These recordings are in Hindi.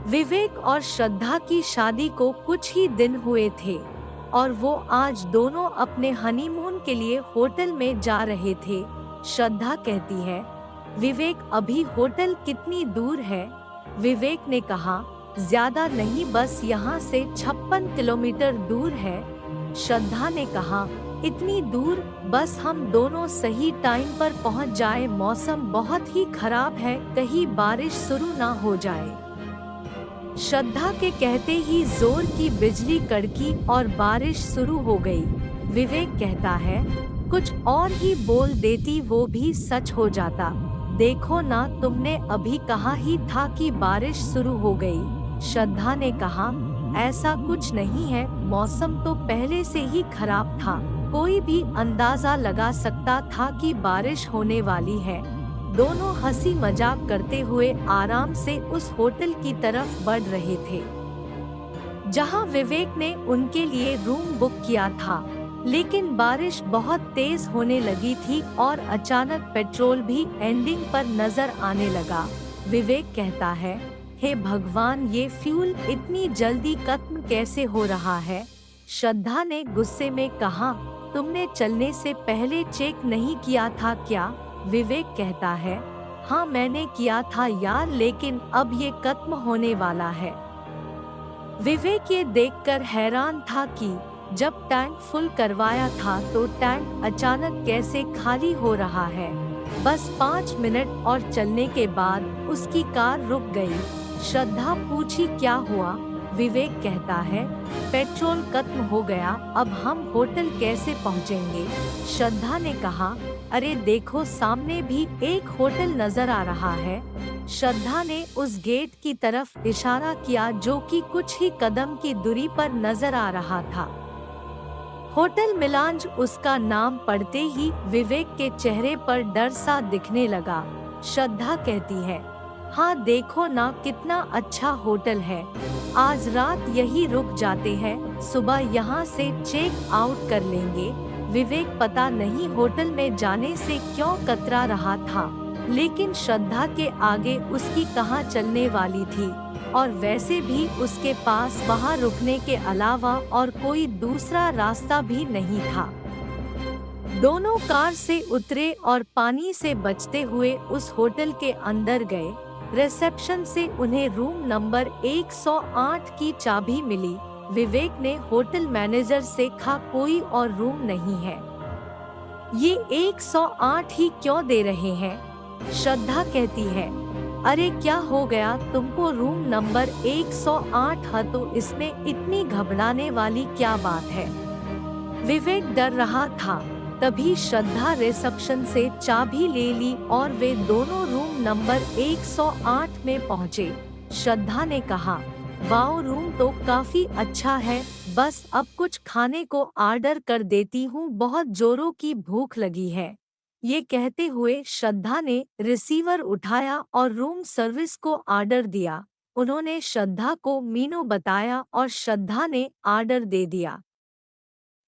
विवेक और श्रद्धा की शादी को कुछ ही दिन हुए थे और वो आज दोनों अपने हनीमून के लिए होटल में जा रहे थे। श्रद्धा कहती है, विवेक अभी होटल कितनी दूर है? विवेक ने कहा, ज्यादा नहीं, बस यहाँ से 56 किलोमीटर दूर है। श्रद्धा ने कहा, इतनी दूर? बस हम दोनों सही टाइम पर पहुँच जाए, मौसम बहुत ही खराब है, कहीं बारिश शुरू ना हो जाए। श्रद्धा के कहते ही जोर की बिजली कड़की और बारिश शुरू हो गई। विवेक कहता है, कुछ और ही बोल देती वो भी सच हो जाता। देखो ना, तुमने अभी कहा ही था कि बारिश शुरू हो गई। श्रद्धा ने कहा, ऐसा कुछ नहीं है, मौसम तो पहले से ही खराब था, कोई भी अंदाजा लगा सकता था कि बारिश होने वाली है। दोनों हंसी मजाक करते हुए आराम से उस होटल की तरफ बढ़ रहे थे जहां विवेक ने उनके लिए रूम बुक किया था। लेकिन बारिश बहुत तेज होने लगी थी और अचानक पेट्रोल भी एंडिंग पर नजर आने लगा। विवेक कहता है, हे भगवान, ये फ्यूल इतनी जल्दी खत्म कैसे हो रहा है? श्रद्धा ने गुस्से में कहा, तुमने चलने से पहले चेक नहीं किया था क्या? विवेक कहता है, हाँ मैंने किया था यार, लेकिन अब ये खत्म होने वाला है। विवेक ये देखकर हैरान था कि जब टैंक फुल करवाया था तो टैंक अचानक कैसे खाली हो रहा है। बस 5 मिनट और चलने के बाद उसकी कार रुक गई। श्रद्धा पूछी, क्या हुआ? विवेक कहता है, पेट्रोल खत्म हो गया, अब हम होटल कैसे पहुंचेंगे? श्रद्धा ने कहा, अरे देखो, सामने भी एक होटल नजर आ रहा है। श्रद्धा ने उस गेट की तरफ इशारा किया जो कि कुछ ही कदम की दूरी पर नजर आ रहा था। होटल मिलांज उसका नाम पढ़ते ही विवेक के चेहरे पर डर सा दिखने लगा। श्रद्धा कहती है, हाँ देखो ना, कितना अच्छा होटल है, आज रात यही रुक जाते हैं, सुबह यहाँ से चेक आउट कर लेंगे। विवेक पता नहीं होटल में जाने से क्यों कतरा रहा था, लेकिन श्रद्धा के आगे उसकी कहाँ चलने वाली थी, और वैसे भी उसके पास वहाँ रुकने के अलावा और कोई दूसरा रास्ता भी नहीं था। दोनों कार से उतरे और पानी से बचते हुए उस होटल के अंदर गए। रिसेप्शन से उन्हें रूम नंबर 108 की चाबी मिली। विवेक ने होटल मैनेजर से कहा, कोई और रूम नहीं है, ये 108 ही क्यों दे रहे हैं? श्रद्धा कहती है, अरे क्या हो गया तुमको, रूम नंबर 108 है तो इसमें इतनी घबराने वाली क्या बात है? विवेक डर रहा था। तभी श्रद्धा रिसेप्शन से चाबी ले ली और वे दोनों रूम नंबर 108 में पहुँचे। श्रद्धा ने कहा, वाओ, रूम तो काफी अच्छा है, बस अब कुछ खाने को ऑर्डर कर देती हूँ, बहुत जोरों की भूख लगी है। ये कहते हुए श्रद्धा ने रिसीवर उठाया और रूम सर्विस को ऑर्डर दिया। उन्होंने श्रद्धा को मेनू बताया और श्रद्धा ने ऑर्डर दे दिया।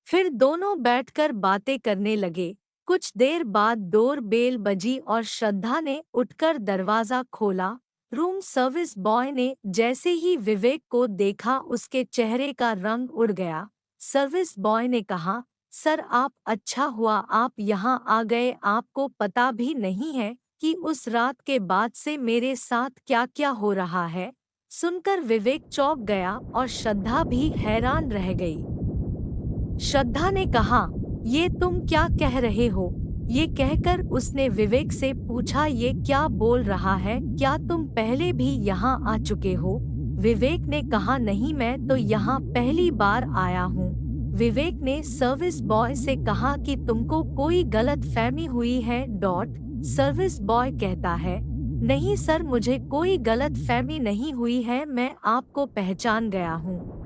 फिर दोनों बैठकर बातें करने लगे। कुछ देर बाद डोर बेल बजी और श्रद्धा ने उठकर दरवाजा खोला। रूम सर्विस बॉय ने जैसे ही विवेक को देखा उसके चेहरे का रंग उड़ गया। सर्विस बॉय ने कहा, सर आप, अच्छा हुआ आप यहाँ आ गए, आपको पता भी नहीं है कि उस रात के बाद से मेरे साथ क्या क्या हो रहा है। सुनकर विवेक चौंक गया और श्रद्धा भी हैरान रह गई। श्रद्धा ने कहा, ये तुम क्या कह रहे हो? ये कहकर उसने विवेक से पूछा, ये क्या बोल रहा है, क्या तुम पहले भी यहाँ आ चुके हो? विवेक ने कहा, नहीं, मैं तो यहाँ पहली बार आया हूँ। विवेक ने सर्विस बॉय से कहा कि तुमको कोई गलत फहमी हुई है। सर्विस बॉय कहता है, नहीं सर, मुझे कोई गलत फहमी नहीं हुई है, मैं आपको पहचान गया हूँ।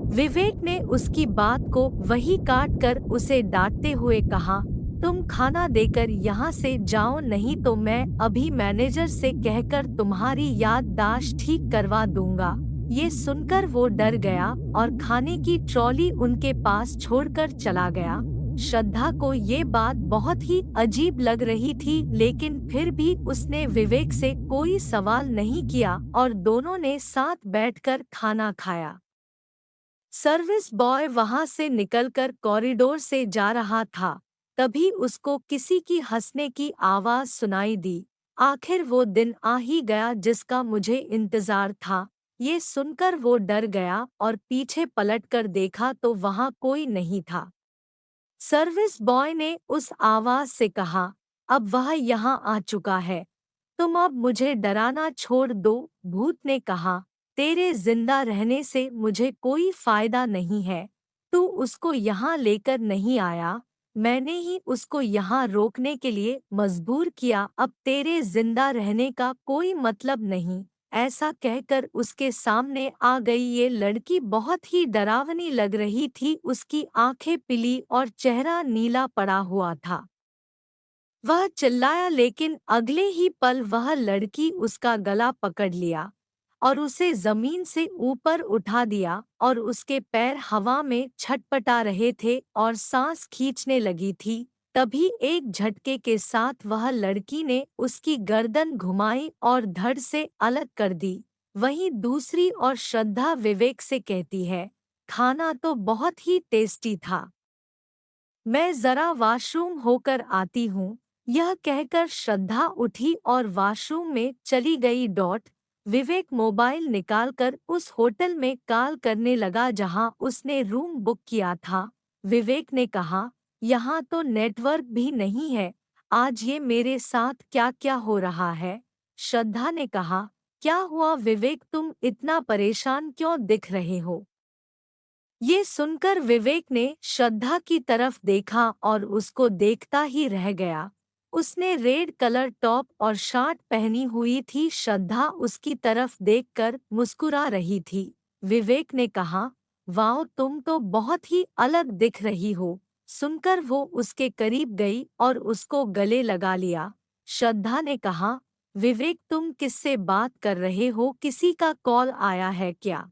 विवेक ने उसकी बात को वही काट कर उसे डांटते हुए कहा, तुम खाना देकर यहाँ से जाओ, नहीं तो मैं अभी मैनेजर से कहकर तुम्हारी याददाश्त ठीक करवा दूंगा। ये सुनकर वो डर गया और खाने की ट्रॉली उनके पास छोड़कर चला गया। श्रद्धा को ये बात बहुत ही अजीब लग रही थी, लेकिन फिर भी उसने विवेक से कोई सवाल नहीं किया और दोनों ने साथ बैठकर खाना खाया। सर्विस बॉय वहां से निकलकर कॉरिडोर से जा रहा था, तभी उसको किसी की हंसने की आवाज सुनाई दी। आखिर वो दिन आ ही गया जिसका मुझे इंतजार था। ये सुनकर वो डर गया और पीछे पलटकर देखा तो वहां कोई नहीं था। सर्विस बॉय ने उस आवाज से कहा, अब वह यहाँ आ चुका है, तुम अब मुझे डराना छोड़ दो। भूत ने कहा, तेरे जिंदा रहने से मुझे कोई फायदा नहीं है। तू उसको यहाँ लेकर नहीं आया, मैंने ही उसको यहाँ रोकने के लिए मजबूर किया। अब तेरे जिंदा रहने का कोई मतलब नहीं। ऐसा कहकर उसके सामने आ गई ये लड़की बहुत ही डरावनी लग रही थी। उसकी आंखें पीली और चेहरा नीला पड़ा हुआ था। वह चिल्लाया, लेकिन अगले ही पल वह लड़की उसका गला पकड़ लिया और उसे जमीन से ऊपर उठा दिया और उसके पैर हवा में छटपटा रहे थे और सांस खींचने लगी थी। तभी एक झटके के साथ वह लड़की ने उसकी गर्दन घुमाई और धड़ से अलग कर दी। वहीं दूसरी ओर श्रद्धा विवेक से कहती है, खाना तो बहुत ही टेस्टी था, मैं जरा वॉशरूम होकर आती हूँ। यह कहकर श्रद्धा उठी और वॉशरूम में चली गई। विवेक मोबाइल निकालकर उस होटल में कॉल करने लगा जहां उसने रूम बुक किया था। विवेक ने कहा, यहाँ तो नेटवर्क भी नहीं है, आज ये मेरे साथ क्या क्या हो रहा है। श्रद्धा ने कहा, क्या हुआ विवेक, तुम इतना परेशान क्यों दिख रहे हो। ये सुनकर विवेक ने श्रद्धा की तरफ देखा और उसको देखता ही रह गया। उसने रेड कलर टॉप और शर्ट पहनी हुई थी। श्रद्धा उसकी तरफ देखकर मुस्कुरा रही थी। विवेक ने कहा, वाओ, तुम तो बहुत ही अलग दिख रही हो। सुनकर वो उसके करीब गई और उसको गले लगा लिया। श्रद्धा ने कहा, विवेक, तुम किससे बात कर रहे हो, किसी का कॉल आया है क्या।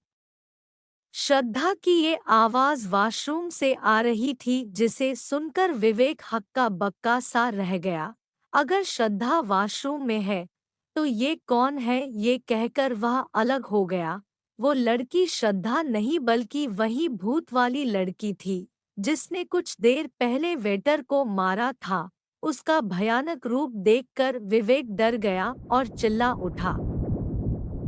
श्रद्धा की ये आवाज वॉशरूम से आ रही थी, जिसे सुनकर विवेक हक्का बक्का सा रह गया। अगर श्रद्धा वॉशरूम में है तो ये कौन है, ये कहकर वह अलग हो गया। वो लड़की श्रद्धा नहीं बल्कि वही भूत वाली लड़की थी जिसने कुछ देर पहले वेटर को मारा था। उसका भयानक रूप देखकर विवेक डर गया और चिल्ला उठा।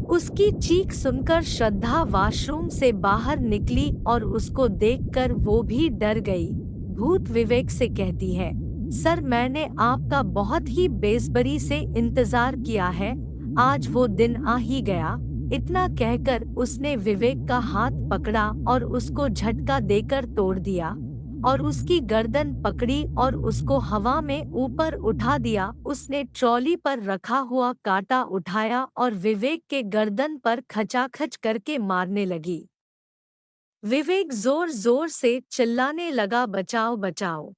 उसकी चीख सुनकर श्रद्धा वॉशरूम से बाहर निकली और उसको देखकर वो भी डर गई। भूत विवेक से कहती है, सर, मैंने आपका बहुत ही बेसब्री से इंतजार किया है, आज वो दिन आ ही गया। इतना कहकर उसने विवेक का हाथ पकड़ा और उसको झटका देकर तोड़ दिया और उसकी गर्दन पकड़ी और उसको हवा में ऊपर उठा दिया। उसने ट्रॉली पर रखा हुआ कांटा उठाया और विवेक के गर्दन पर खचाखच करके मारने लगी। विवेक जोर जोर से चिल्लाने लगा, बचाओ बचाओ।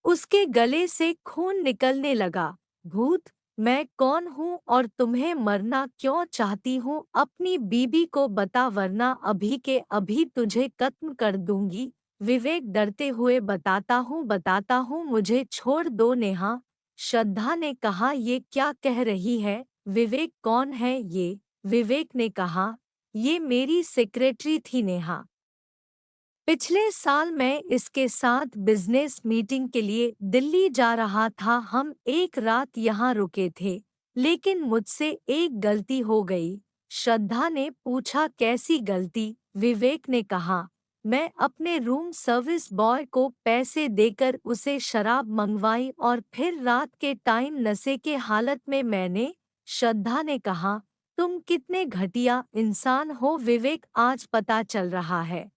उसके गले से खून निकलने लगा। भूत, मैं कौन हूँ और तुम्हें मरना क्यों चाहती हूँ, अपनी बीबी को बता वरना अभी के अभी तुझे खत्म कर दूंगी। विवेक डरते हुए बताता हूँ, मुझे छोड़ दो नेहा। श्रद्धा ने कहा, ये क्या कह रही है, विवेक कौन है ये। विवेक ने कहा, ये मेरी सेक्रेटरी थी नेहा। पिछले साल मैं इसके साथ बिजनेस मीटिंग के लिए दिल्ली जा रहा था। हम एक रात यहाँ रुके थे, लेकिन मुझसे एक गलती हो गई। श्रद्धा ने पूछा, कैसी गलती। विवेक ने कहा, मैं अपने रूम सर्विस बॉय को पैसे देकर उसे शराब मंगवाई और फिर रात के टाइम नशे के हालत में मैंने। श्रद्धा ने कहा, तुम कितने घटिया इंसान हो विवेक, आज पता चल रहा है।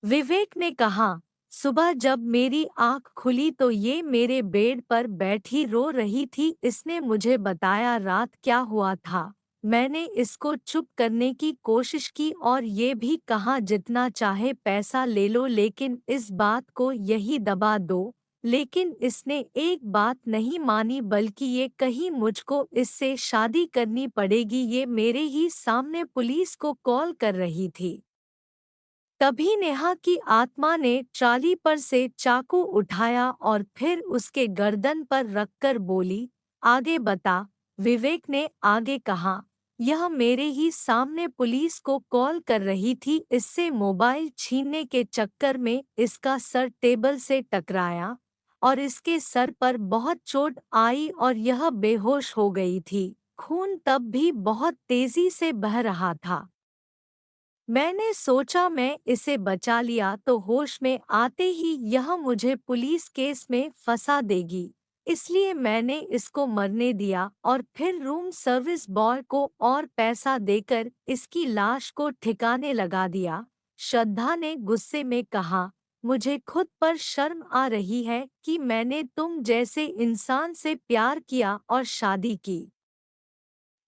विवेक ने कहा, सुबह जब मेरी आंख खुली तो ये मेरे बेड पर बैठी रो रही थी। इसने मुझे बताया रात क्या हुआ था। मैंने इसको चुप करने की कोशिश की और ये भी कहा जितना चाहे पैसा ले लो, लेकिन इस बात को यही दबा दो। लेकिन इसने एक बात नहीं मानी, बल्कि ये कही मुझको इससे शादी करनी पड़ेगी। ये मेरे ही सामने पुलिस को कॉल कर रही थी। तभी नेहा की आत्मा ने ट्राली पर से चाकू उठाया और फिर उसके गर्दन पर रखकर बोली, आगे बता। विवेक ने आगे कहा, यह मेरे ही सामने पुलिस को कॉल कर रही थी। इससे मोबाइल छीनने के चक्कर में इसका सर टेबल से टकराया और इसके सर पर बहुत चोट आई और यह बेहोश हो गई थी। खून तब भी बहुत तेजी से बह रहा था। मैंने सोचा मैं इसे बचा लिया तो होश में आते ही यह मुझे पुलिस केस में फंसा देगी, इसलिए मैंने इसको मरने दिया और फिर रूम सर्विस बॉय को और पैसा देकर इसकी लाश को ठिकाने लगा दिया। श्रद्धा ने गुस्से में कहा, मुझे खुद पर शर्म आ रही है कि मैंने तुम जैसे इंसान से प्यार किया और शादी की।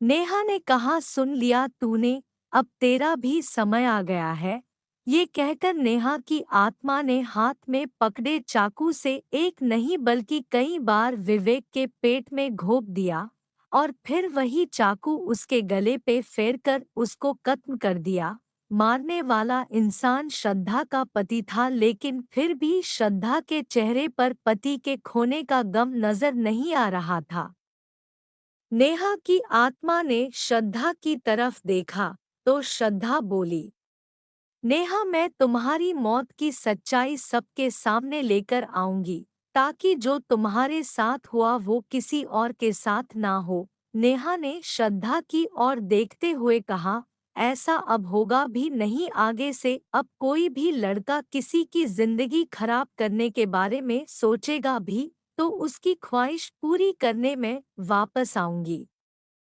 नेहा ने कहा, सुन लिया तूने, अब तेरा भी समय आ गया है। ये कहकर नेहा की आत्मा ने हाथ में पकड़े चाकू से एक नहीं बल्कि कई बार विवेक के पेट में घोंप दिया और फिर वही चाकू उसके गले पे फेरकर उसको खत्म कर दिया। मारने वाला इंसान श्रद्धा का पति था, लेकिन फिर भी श्रद्धा के चेहरे पर पति के खोने का गम नजर नहीं आ रहा था। नेहा की आत्मा ने श्रद्धा की तरफ देखा तो श्रद्धा बोली, नेहा, मैं तुम्हारी मौत की सच्चाई सबके सामने लेकर आऊंगी, ताकि जो तुम्हारे साथ हुआ वो किसी और के साथ ना हो। नेहा ने श्रद्धा की ओर देखते हुए कहा, ऐसा अब होगा भी नहीं आगे से। अब कोई भी लड़का किसी की जिंदगी खराब करने के बारे में सोचेगा भी तो उसकी ख्वाहिश पूरी करने में वापस आऊंगी।